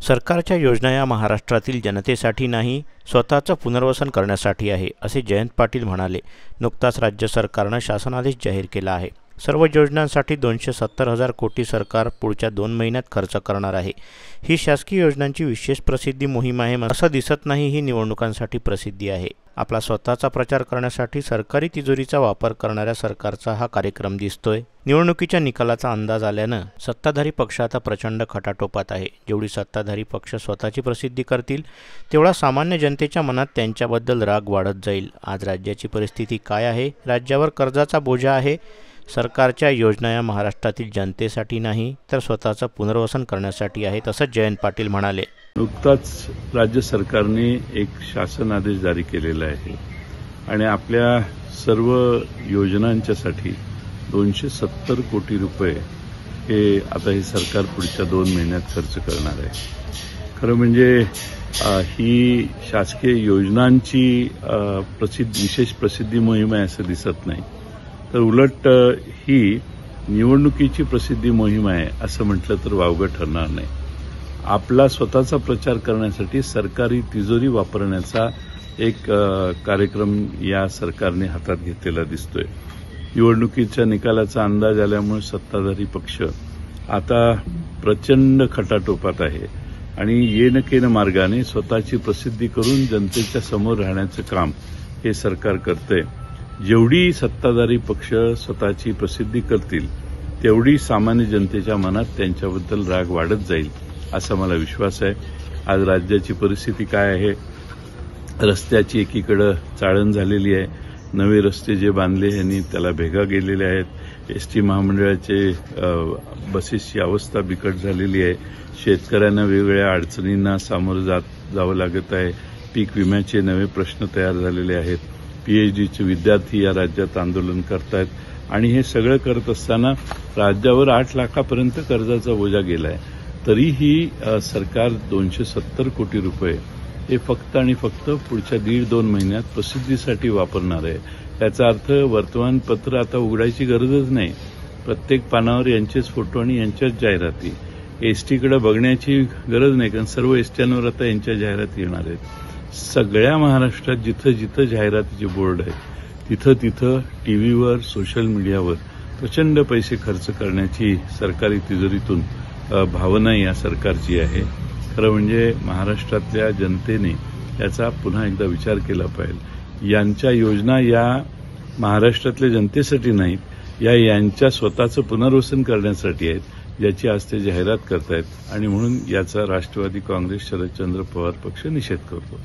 सरकारच्या योजना या महाराष्ट्रातील जनतेसाठी नाही, स्वतःचं पुनर्वसन करण्यासाठी आहे, असे जयंत पाटील म्हणाले. नुकताच राज्य सरकारनं शासनादेश जाहीर केला आहे. सर्व योजनांसाठी 270,000 कोटी सरकार पुढच्या 2 महिन्यात खर्च करणार आहे. ही शासकीय योजनांची विशेष प्रसिद्धी मोहीम आहे असं दिसत नाही. ही निवडणुकांसाठी प्रसिद्धी आहे. आपला स्वतःचा प्रचार करण्यासाठी सरकारी तिजोरीचा वापर करणाऱ्या सरकारचा हा कार्यक्रम दिसतोय. निवडणुकीच्या निकालाचा अंदाज आल्यानं सत्ताधारी पक्ष आता प्रचंड खटाटोपात आहे. जेवढी सत्ताधारी पक्ष स्वतःची प्रसिद्धी करतील, तेवढा सामान्य जनतेच्या मनात त्यांच्याबद्दल राग वाढत जाईल. आज राज्याची परिस्थिती काय आहे? राज्यावर कर्जाचा बोजा आहे. सरकारच्या योजना या महाराष्ट्रातील जनतेसाठी नाही, तर स्वतःचं पुनर्वसन करण्यासाठी आहेत, असं जयंत पाटील म्हणाले. नुकताच राज्य सरकारने एक शासन आदेश जारी केलेला आहे आणि आपल्या सर्व योजनांच्यासाठी 270 कोटी रुपये हे आता हे सरकार पुढच्या 2 महिन्यात खर्च करणार आहे. खरं म्हणजे ही शासकीय योजनांची विशेष प्रसिद्धी मोहीम आहे असं दिसत नाही, तर उलट ही निवडणुकीची प्रसिद्धी मोहीम आहे असं म्हटलं तर वावगं ठरणार नाही. आपला स्वतःचा प्रचार करण्यासाठी सरकारी तिजोरी वापरण्याचा एक कार्यक्रम या सरकारने हातात घेतलेला दिसतोय. निवडणुकीच्या निकालाचा अंदाज आल्यामुळे सत्ताधारी पक्ष आता प्रचंड खटाटोपात आहे आणि येन मार्गाने स्वतःची प्रसिद्धी करून जनतेच्या समोर राहण्याचं काम हे सरकार करतंय. जेवढी सत्ताधारी पक्ष स्वतःची प्रसिद्धी करतील, तेवढी सामान्य जनतेच्या मनात त्यांच्याबद्दल राग वाढत जाईल असा मला विश्वास आहे. आज राज्याची परिस्थिती काय आहे? रस्त्याची एकीकडे चाळण झालेली आहे. नवे रस्ते जे बांधले यांनी त्याला भेगा गेलेल्या आहेत. एसटी महामंडळाचे बसेसची अवस्था बिकट झालेली आहे. शेतकऱ्यांना वेगवेगळ्या अडचणींना सामोरं जावं लागत आहे. पीक विम्याचे नवे प्रश्न तयार झालेले आहेत. पीएचडीचे विद्यार्थी या राज्यात आंदोलन करतायत आणि हे सगळं करत असताना राज्यावर 8 लाखापर्यंत कर्जाचा बोजा गेलाय. तरीही सरकार 270 कोटी रुपये हे फक्त आणि फक्त पुढच्या 1.5-2 महिन्यात प्रसिद्धीसाठी वापरणार आहे. याचा अर्थ वर्तमानपत्र आता उघडायची गरजच नाही. प्रत्येक पानावर यांचेच फोटो आणि यांच्याच जाहिराती. एसटीकडे बघण्याची गरज नाही, कारण सर्व एसट्यांवर आता यांच्या जाहिराती येणार आहेत. सगळ्या महाराष्ट्रात जिथं जिथं जाहिरातीचे बोर्ड आहेत, तिथं तिथं टीव्हीवर, सोशल मीडियावर प्रचंड पैसे खर्च करण्याची सरकारी तिजोरीतून भावना या सरकारची आहे. खरं म्हणजे महाराष्ट्रातल्या जनतेने याचा पुन्हा एकदा विचार केला पाहिजे. यांच्या योजना या महाराष्ट्रातल्या जनतेसाठी नाहीत, यांच्या स्वतःचं पुनर्वसन करण्यासाठी आहेत, याची आज ते जाहिरात करतायत आणि म्हणून याचा राष्ट्रवादी काँग्रेस, शरदचंद्र पवार पक्ष निषेध करतो.